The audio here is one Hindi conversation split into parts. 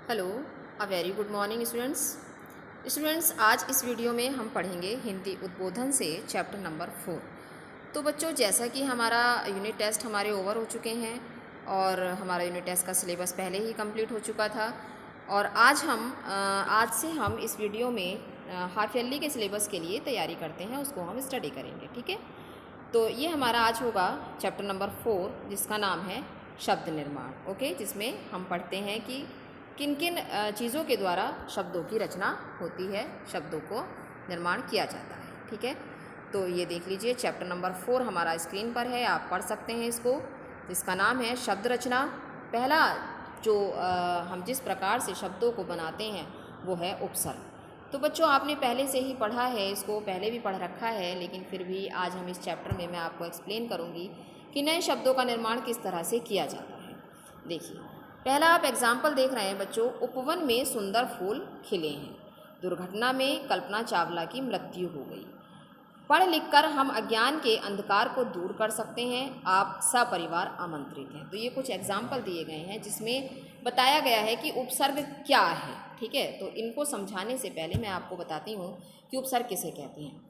Hello, a very good morning students. आज इस वीडियो में हम पढ़ेंगे हिंदी उद्बोधन से चैप्टर नंबर 4। तो बच्चों, जैसा कि हमारा यूनिट टेस्ट हमारे ओवर हो चुके हैं और हमारा यूनिट टेस्ट का सिलेबस पहले ही कंप्लीट हो चुका था और आज से हम इस वीडियो में हाफ ईयरली के सिलेबस के लिए तैयारी करते हैं, उसको हम स्टडी करेंगे। ठीक है, तो ये हमारा आज होगा चैप्टर नंबर 4, जिसका नाम है शब्द निर्माण। ओके, जिसमें हम पढ़ते हैं कि किन किन चीज़ों के द्वारा शब्दों की रचना होती है, शब्दों को निर्माण किया जाता है। ठीक है, तो ये देख लीजिए, चैप्टर नंबर 4 हमारा स्क्रीन पर है, आप पढ़ सकते हैं इसको, जिसका नाम है शब्द रचना। पहला जो हम जिस प्रकार से शब्दों को बनाते हैं वो है उपसर्ग। तो बच्चों, आपने पहले से ही पढ़ा है, इसको पहले भी पढ़ रखा है, लेकिन फिर भी आज हम इस चैप्टर में मैं आपको एक्सप्लेन करूँगी कि नए शब्दों का निर्माण किस तरह से किया जाता है। देखिए, पहला आप एग्जाम्पल देख रहे हैं बच्चों, उपवन में सुंदर फूल खिले हैं, दुर्घटना में कल्पना चावला की मृत्यु हो गई। पढ़ लिखकर हम अज्ञान के अंधकार को दूर कर सकते हैं, आप सपरिवार आमंत्रित हैं। तो ये कुछ एग्जाम्पल दिए गए हैं जिसमें बताया गया है कि उपसर्ग क्या है। ठीक है, तो इनको समझाने से पहले मैं आपको बताती हूँ कि उपसर्ग किसे कहते हैं।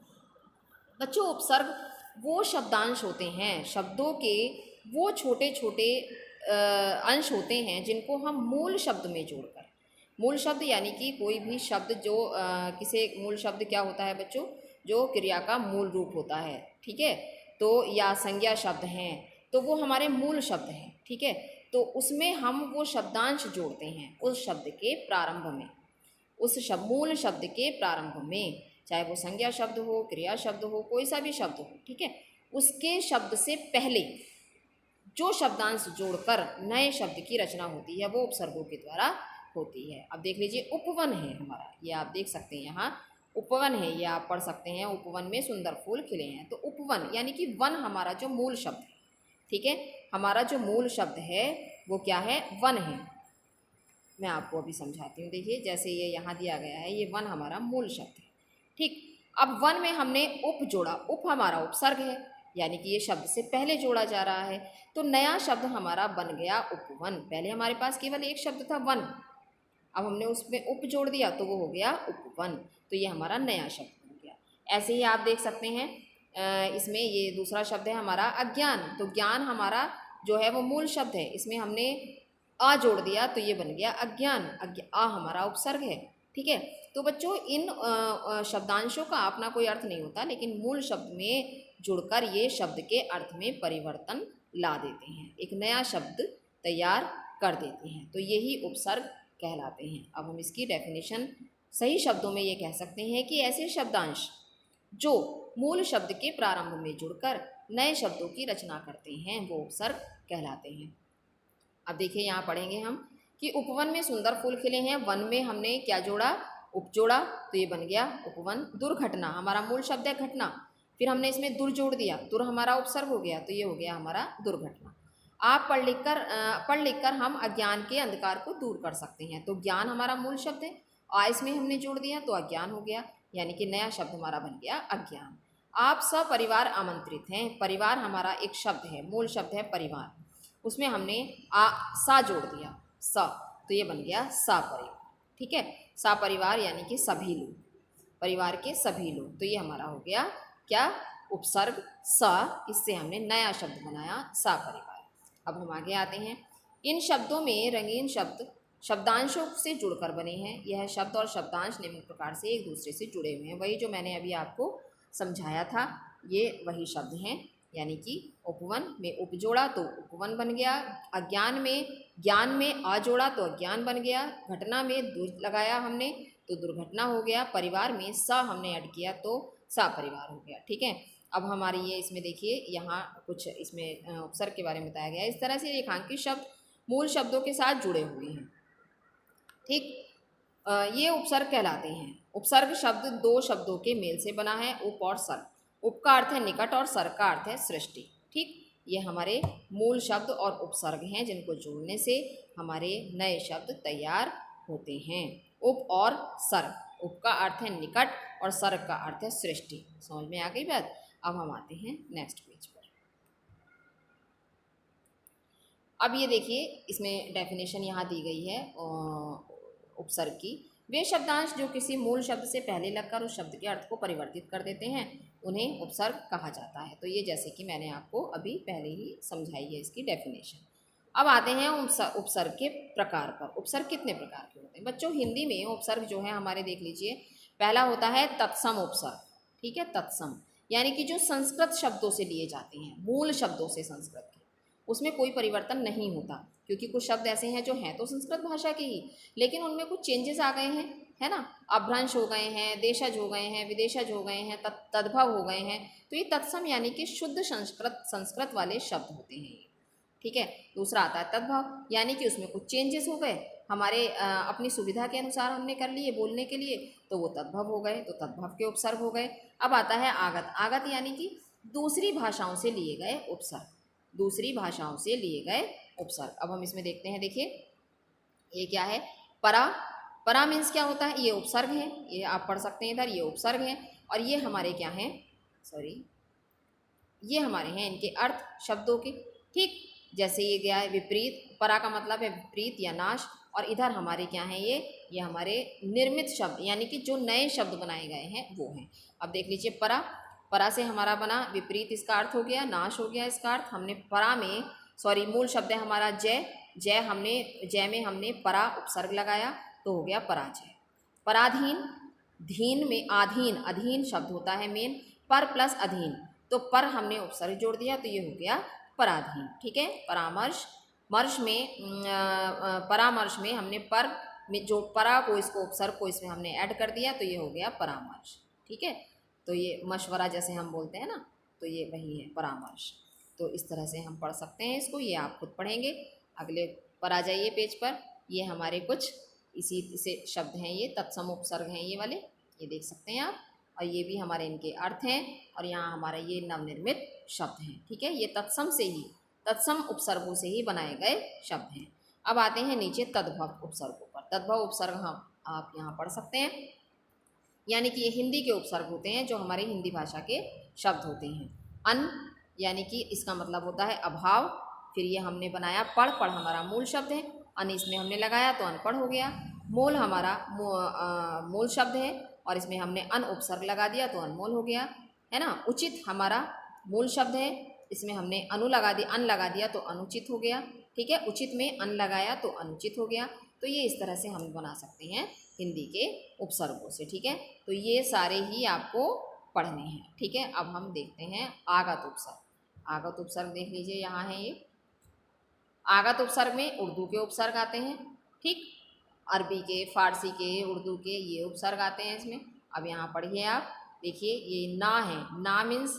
बच्चों, उपसर्ग वो शब्दांश होते हैं, शब्दों के वो छोटे छोटे अंश होते हैं जिनको हम मूल शब्द में जोड़कर, मूल शब्द यानी कि कोई भी शब्द जो किसी मूल शब्द क्या होता है बच्चों, जो क्रिया का मूल रूप होता है। ठीक है, तो या संज्ञा शब्द हैं तो वो हमारे मूल शब्द हैं। ठीक है, तो उसमें हम वो शब्दांश जोड़ते हैं उस शब्द के प्रारंभ में, मूल शब्द के प्रारंभ में, चाहे वो संज्ञा शब्द हो, क्रिया शब्द हो, कोई सा भी शब्द हो। ठीक है, उसके शब्द से पहले जो शब्दांश जोड़कर नए शब्द की रचना होती है वो उपसर्गों के द्वारा होती है। अब देख लीजिए, उपवन है हमारा, ये आप देख सकते हैं, यहाँ उपवन है, ये आप पढ़ सकते हैं, उपवन में सुंदर फूल खिले हैं। तो उपवन यानी कि वन हमारा जो मूल शब्द है। ठीक है, हमारा जो मूल शब्द है वो क्या है, वन है। मैं आपको अभी समझाती हूँ। देखिए, जैसे ये यहाँ दिया गया है, ये वन हमारा मूल शब्द है। ठीक, अब वन में हमने उप जोड़ा, उप हमारा उपसर्ग है, यानी कि ये शब्द से पहले जोड़ा जा रहा है। तो नया शब्द हमारा बन गया उपवन। पहले हमारे पास केवल एक शब्द था वन, अब हमने उसमें उप जोड़ दिया तो वो हो गया उपवन। तो ये हमारा नया शब्द बन गया। ऐसे ही आप देख सकते हैं, इसमें ये दूसरा शब्द है हमारा अज्ञान। तो ज्ञान हमारा जो है वो मूल शब्द है, इसमें हमने आ जोड़ दिया तो ये बन गया अज्ञान। आ हमारा उपसर्ग है। ठीक है, तो बच्चों, इन शब्दांशों का अपना कोई अर्थ नहीं होता, लेकिन मूल शब्द में जुड़कर ये शब्द के अर्थ में परिवर्तन ला देते हैं, एक नया शब्द तैयार कर देते हैं। तो यही उपसर्ग कहलाते हैं। अब हम इसकी डेफिनेशन सही शब्दों में ये कह सकते हैं कि ऐसे शब्दांश जो मूल शब्द के प्रारंभ में जुड़कर नए शब्दों की रचना करते हैं वो उपसर्ग कहलाते हैं। अब देखिए, यहाँ पढ़ेंगे हम कि उपवन में सुंदर फूल खिले हैं, वन में हमने क्या जोड़ा, उप जोड़ा, तो ये बन गया उपवन। दुर्घटना हमारा मूल शब्द है घटना, फिर हमने इसमें दुर जोड़ दिया, दुर हमारा उपसर्ग हो गया तो ये हो गया हमारा दुर्घटना। आप पढ़ लिख कर हम अज्ञान के अंधकार को दूर कर सकते हैं। तो ज्ञान हमारा मूल शब्द है, इसमें हमने जोड़ दिया तो अज्ञान हो गया, यानी कि नया शब्द हमारा बन गया अज्ञान। आप सपरिवार आमंत्रित हैं, परिवार हमारा एक शब्द है, मूल शब्द है परिवार, उसमें हमने सा जोड़ दिया, सा, तो ये बन गया सा परिवार। ठीक है, सा परिवार यानी कि सभी लोग, परिवार के सभी लोग, तो ये हमारा हो गया क्या, उपसर्ग सा। इससे हमने नया शब्द बनाया सा परिवार। अब हम आगे आते हैं। इन शब्दों में रंगीन शब्द शब्दांशों से जुड़कर बने हैं। यह शब्द और शब्दांश निम्न प्रकार से एक दूसरे से जुड़े हुए हैं। वही जो मैंने अभी आपको समझाया था, ये वही शब्द हैं, यानी कि उपवन में उप जोड़ा तो उपवन बन गया, ज्ञान में आ जोड़ा तो अज्ञान बन गया, घटना में दुर लगाया हमने तो दुर्घटना हो गया, परिवार में सा हमने ऐड किया तो सा परिवार हो गया। ठीक है, अब हमारी ये इसमें देखिए, यहाँ कुछ इसमें उपसर्ग के बारे में बताया गया है। इस तरह से रेखांकित शब्द मूल शब्दों के साथ जुड़े हुए हैं। ठीक, ये उपसर्ग कहलाते हैं। उपसर्ग शब्द दो शब्दों के मेल से बना है, उप और सर्ग। उप का अर्थ है निकट और सर्ग का अर्थ है सृष्टि। ठीक, ये हमारे मूल शब्द और उपसर्ग हैं जिनको जोड़ने से हमारे नए शब्द तैयार होते हैं। उप और सर्ग, उप का अर्थ है निकट और सर्ग का अर्थ है सृष्टि। समझ में आ गई बात। अब हम आते हैं नेक्स्ट पेज पर। अब ये देखिए, इसमें डेफिनेशन यहाँ दी गई है उपसर्ग की वे शब्दांश जो किसी मूल शब्द से पहले लगकर उस शब्द के अर्थ को परिवर्तित कर देते हैं उन्हें उपसर्ग कहा जाता है। तो ये जैसे कि मैंने आपको अभी पहले ही समझाई है इसकी डेफिनेशन। अब आते हैं उपसर्ग के प्रकार पर। उपसर्ग कितने प्रकार के होते हैं बच्चों? हिंदी में उपसर्ग जो है हमारे, देख लीजिए, पहला होता है तत्सम उपसर्ग। ठीक है, तत्सम यानी कि जो संस्कृत शब्दों से लिए जाते हैं, मूल शब्दों से संस्कृत के, उसमें कोई परिवर्तन नहीं होता, क्योंकि कुछ शब्द ऐसे हैं जो हैं तो संस्कृत भाषा के ही, लेकिन उनमें कुछ चेंजेस आ गए हैं, है ना, अपभ्रंश हो गए हैं, देशज हो गए हैं, विदेशज हो गए हैं, तद्भव हो गए हैं। तो ये तत्सम यानी कि शुद्ध संस्कृत वाले शब्द होते हैं ये। ठीक है, दूसरा आता है तद्भव, यानी कि उसमें कुछ चेंजेस हो गए, हमारे अपनी सुविधा के अनुसार हमने कर लिए बोलने के लिए, तो वो तद्भव हो गए, तो तद्भव के उपसर्ग हो गए। अब आता है आगत। आगत यानी कि दूसरी भाषाओं से लिए गए उपसर्ग, दूसरी भाषाओं से लिए गए उपसर्ग। अब हम इसमें देखते हैं, देखिए ये क्या है, परा। परा मीन्स क्या होता है? ये उपसर्ग है, ये आप पढ़ सकते हैं इधर, ये उपसर्ग है, और ये हमारे क्या हैं, सॉरी, ये हमारे हैं इनके अर्थ शब्दों के। ठीक, जैसे ये गया है विपरीत, परा का मतलब है विपरीत या नाश, और इधर हमारे क्या हैं, ये हमारे निर्मित शब्द यानी कि जो नए शब्द बनाए गए हैं वो हैं। अब देख लीजिए परा, परा से हमारा बना विपरीत, इसका अर्थ हो गया नाश, हो गया इसका अर्थ। हमने परा में, सॉरी, मूल शब्द है हमारा जय, जय में हमने परा उपसर्ग लगाया तो हो गया पराजय। पराधीन, धीन में आधीन, अधीन शब्द होता है मेन, पर प्लस अधीन, तो पर हमने उपसर्ग जोड़ दिया तो ये हो गया पराधीन। ठीक है, परामर्श, मर्श में परामर्श में हमने पर में जो परा को, इसको उपसर्ग को इसमें हमने ऐड कर दिया तो ये हो गया परामर्श। ठीक है, तो ये मशवरा जैसे हम बोलते हैं ना, तो ये वही है परामर्श। तो इस तरह से हम पढ़ सकते हैं इसको, ये आप खुद पढ़ेंगे। अगले पर आ जाइए पेज पर, ये हमारे कुछ इसी से शब्द हैं, ये तत्सम उपसर्ग हैं ये वाले, ये देख सकते हैं आप, और ये भी हमारे इनके अर्थ हैं, और यहाँ हमारा ये नवनिर्मित शब्द हैं। ठीक है, ये तत्सम से ही, तत्सम उपसर्गों से ही बनाए गए शब्द हैं। अब आते हैं नीचे तद्भव उपसर्गों पर। तद्भव उपसर्ग हम आप यहाँ पढ़ सकते हैं, यानी कि ये हिंदी के उपसर्ग होते हैं जो हमारी हिंदी भाषा के शब्द होते हैं। अन यानी कि इसका मतलब होता है अभाव, फिर ये हमने बनाया पढ़, पढ़ हमारा मूल शब्द है, अन इसमें हमने लगाया तो अनपढ़ हो गया। मोल हमारा मूल शब्द है और इसमें हमने अन उपसर्ग लगा दिया तो अनमोल हो गया, है ना। उचित हमारा मूल शब्द है, इसमें हमने अनु लगा दिया, अन लगा दिया तो अनुचित हो गया। ठीक है, उचित में अन लगाया तो अनुचित हो गया। तो ये इस तरह से हम बना सकते हैं हिंदी के उपसर्गों से। ठीक है, तो ये सारे ही आपको पढ़ने हैं। ठीक है, अब हम देखते हैं आगत उपसर्ग। आगत उपसर्ग देख लीजिए, यहाँ है ये। आगत उपसर्ग में उर्दू के उपसर्ग आते हैं, ठीक, अरबी के, फारसी के, उर्दू के, ये उपसर्ग आते हैं इसमें। अब यहाँ पढ़िए आप, देखिए ये ना है, ना मीन्स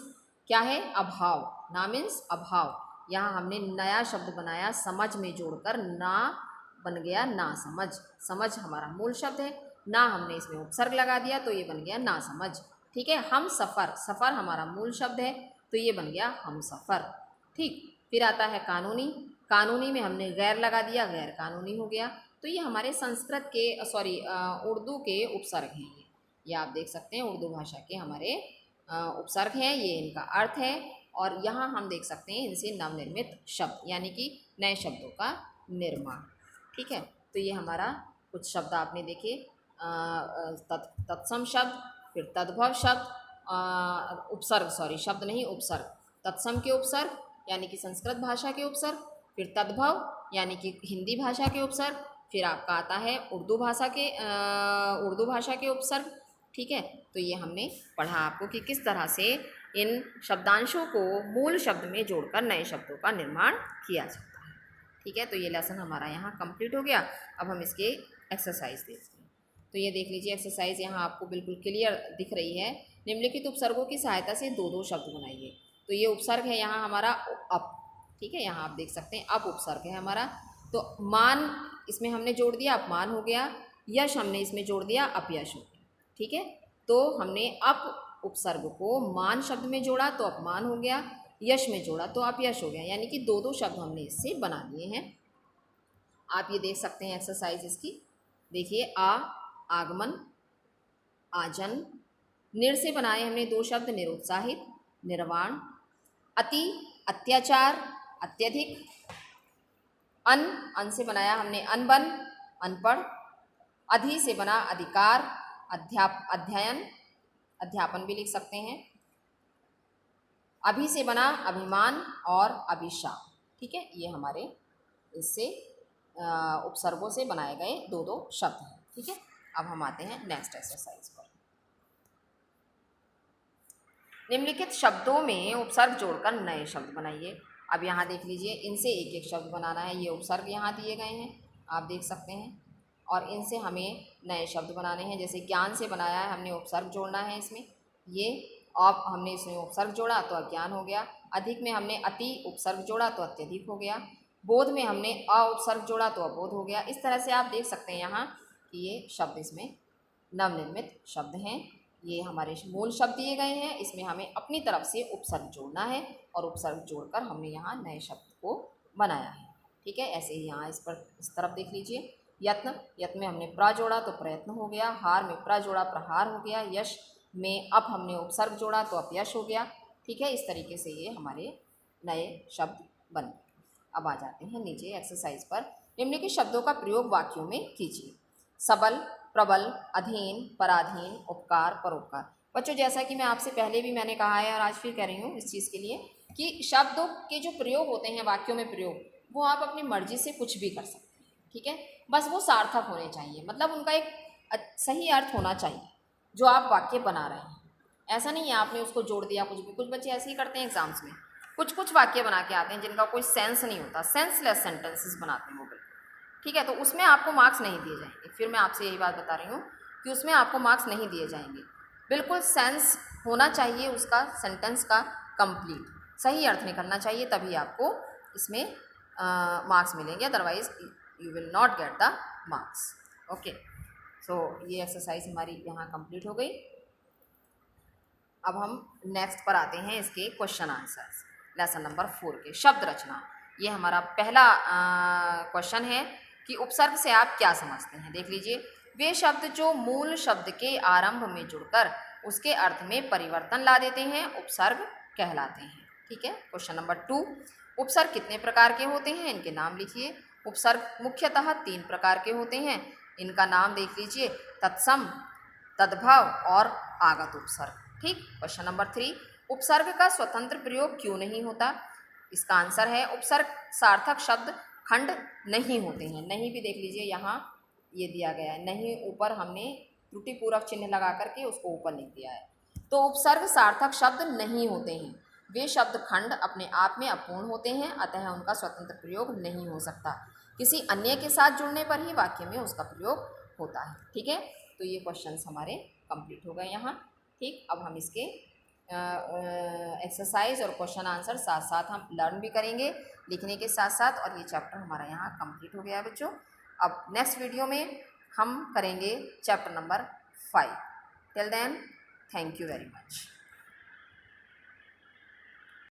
क्या है, अभाव, ना मीन्स अभाव। यहाँ हमने नया शब्द बनाया समझ में जोड़कर, ना बन गया ना समझ। समझ हमारा मूल शब्द है, ना हमने इसमें उपसर्ग लगा दिया तो ये बन गया ना समझ। ठीक है, हम सफ़र, सफ़र हमारा मूल शब्द है तो ये बन गया हम सफ़र। ठीक, फिर आता है कानूनी। कानूनी में हमने गैर लगा दिया, गैर कानूनी हो गया। तो ये हमारे संस्कृत के, सॉरी, उर्दू के उपसर्ग हैं ये आप देख सकते हैं, उर्दू भाषा के हमारे उपसर्ग हैं, ये इनका अर्थ है। और यहाँ हम देख सकते हैं इनसे नवनिर्मित शब्द यानी कि नए शब्दों का निर्माण। ठीक है, तो ये हमारा कुछ शब्द आपने देखे, तत्सम शब्द, फिर तद्भव शब्द, उपसर्ग, सॉरी शब्द नहीं उपसर्ग, तत्सम के उपसर्ग यानी कि संस्कृत भाषा के उपसर्ग, फिर तद्भव यानी कि हिंदी भाषा के उपसर्ग, फिर आपका आता है उर्दू भाषा के उपसर्ग। ठीक है, तो ये हमने पढ़ा आपको कि किस तरह से इन शब्दांशों को मूल शब्द में जोड़कर नए शब्दों का निर्माण किया जाता है। ठीक है, तो ये लेसन हमारा यहाँ कंप्लीट हो गया। अब हम इसके एक्सरसाइज देखते हैं। तो ये देख लीजिए एक्सरसाइज यहाँ आपको बिल्कुल क्लियर दिख रही है। निम्नलिखित उपसर्गों की सहायता से दो दो शब्द बनाइए। तो ये उपसर्ग है यहाँ हमारा अप। ठीक है, यहाँ आप देख सकते हैं अप उपसर्ग है हमारा। तो मान इसमें हमने जोड़ दिया, अपमान हो गया। यश हमने इसमें जोड़ दिया, अपयश हो गया। ठीक है, तो हमने अप उपसर्ग को मान शब्द में जोड़ा तो अपमान हो गया, यश में जोड़ा तो अपयश हो गया, यानी कि दो दो शब्द हमने इससे बना लिए हैं। आप ये देख सकते हैं एक्सरसाइज इसकी। देखिए आगमन, आजन, निर से बनाए हमने दो शब्द, निरुत्साहित, निर्वाण, अति, अत्याचार, अत्यधिक, अन से बनाया हमने अनबन, अनपढ़, अधि से बना अधिकार, अध्ययन, अध्यापन भी लिख सकते हैं। अभि से बना अभिमान और अभिशाप। ठीक है, ये हमारे इससे उपसर्गों से बनाए गए दो दो शब्द हैं। ठीक है, अब हम आते हैं नेक्स्ट एक्सरसाइज पर। निम्नलिखित शब्दों में उपसर्ग जोड़कर नए शब्द बनाइए। अब यहाँ देख लीजिए, इनसे एक एक शब्द बनाना है। ये उपसर्ग यहाँ दिए गए हैं, आप देख सकते हैं, और इनसे हमें नए शब्द बनाने हैं। जैसे ज्ञान से बनाया है, हमने उपसर्ग जोड़ना है इसमें, ये अब हमने इसमें उपसर्ग जोड़ा तो अज्ञान हो गया। अधिक में हमने अति उपसर्ग जोड़ा तो अत्यधिक हो गया। बोध में हमने अ उपसर्ग जोड़ा तो अबोध हो गया। इस तरह से आप देख सकते हैं यहाँ कि ये शब्द इसमें नवनिर्मित शब्द हैं। ये हमारे मूल शब्द दिए गए हैं, इसमें हमें अपनी तरफ से उपसर्ग जोड़ना है और उपसर्ग जोड़कर हमने यहाँ नए शब्द को बनाया है। ठीक है, ऐसे ही यहाँ इस तरफ देख लीजिए। यत्न, यत्न में हमने प्र जोड़ा तो प्रयत्न हो गया। हार में प्र जोड़ा प्रहार हो गया। यश में अब हमने उपसर्ग जोड़ा तो अपयश हो गया। ठीक है, इस तरीके से ये हमारे नए शब्द बन गए। अब आ जाते हैं नीचे एक्सरसाइज पर। निम्नलिखित शब्दों का प्रयोग वाक्यों में कीजिए। सबल, प्रबल, अधीन, पराधीन, उपकार, परोपकार। बच्चों, जैसा कि मैं आपसे पहले भी मैंने कहा है और आज फिर कह रही हूँ इस चीज़ के लिए कि शब्दों के जो प्रयोग होते हैं वाक्यों में प्रयोग, वो आप अपनी मर्जी से कुछ भी कर सकते हैं। ठीक है, बस वो सार्थक होने चाहिए, मतलब उनका एक सही अर्थ होना चाहिए जो आप वाक्य बना रहे हैं। ऐसा नहीं है आपने उसको जोड़ दिया कुछ भी। कुछ बच्चे ऐसे ही करते हैं एग्जाम्स में, कुछ कुछ वाक्य बना के आते हैं जिनका कोई सेंस नहीं होता, सेंसलेस सेंटेंसेस बनाते हैं वो बिल्कुल। ठीक है, तो उसमें आपको मार्क्स नहीं दिए जाएंगे। फिर मैं आपसे यही बात बता रही हूँ कि उसमें आपको मार्क्स नहीं दिए जाएंगे। बिल्कुल सेंस होना चाहिए उसका, सेंटेंस का कंप्लीट, सही अर्थ निकलना चाहिए, तभी आपको इसमें मार्क्स मिलेंगे, otherwise you will not get the marks. Okay, so ये एक्सरसाइज हमारी यहाँ कंप्लीट हो गई। अब हम नेक्स्ट पर आते हैं, इसके क्वेश्चन आंसर्स। लेसन नंबर 4 के शब्द रचना, ये हमारा पहला क्वेश्चन है कि उपसर्ग से आप क्या समझते हैं। देख लीजिए, वे शब्द जो मूल शब्द के आरंभ में जुड़कर उसके अर्थ में परिवर्तन ला देते हैं उपसर्ग कहलाते हैं। ठीक है, क्वेश्चन नंबर 2, उपसर्ग कितने प्रकार के होते हैं, इनके नाम लिखिए। उपसर्ग मुख्यतः 3 प्रकार के होते हैं, इनका नाम देख लीजिए, तत्सम, तद्भव और आगत उपसर्ग। ठीक, क्वेश्चन नंबर 3, उपसर्ग का स्वतंत्र प्रयोग क्यों नहीं होता। इसका आंसर है उपसर्ग सार्थक शब्द खंड नहीं होते हैं। नहीं भी देख लीजिए, यहाँ ये दिया गया है, नहीं ऊपर हमने त्रुटिपूर्वक चिन्ह लगा करके उसको ऊपर लिख दिया है। तो उपसर्ग सार्थक शब्द नहीं होते हैं, वे शब्द खंड अपने आप में अपूर्ण होते हैं, अतः उनका स्वतंत्र प्रयोग नहीं हो सकता। किसी अन्य के साथ जुड़ने पर ही वाक्य में उसका प्रयोग होता है। ठीक है, तो ये क्वेश्चंस हमारे कंप्लीट हो गए यहाँ। ठीक, अब हम इसके एक्सरसाइज और क्वेश्चन आंसर साथ साथ हम लर्न भी करेंगे लिखने के साथ साथ, और ये चैप्टर हमारा यहाँ कंप्लीट हो गया बच्चों। अब नेक्स्ट वीडियो में हम करेंगे chapter number 5। Till then, thank you very much.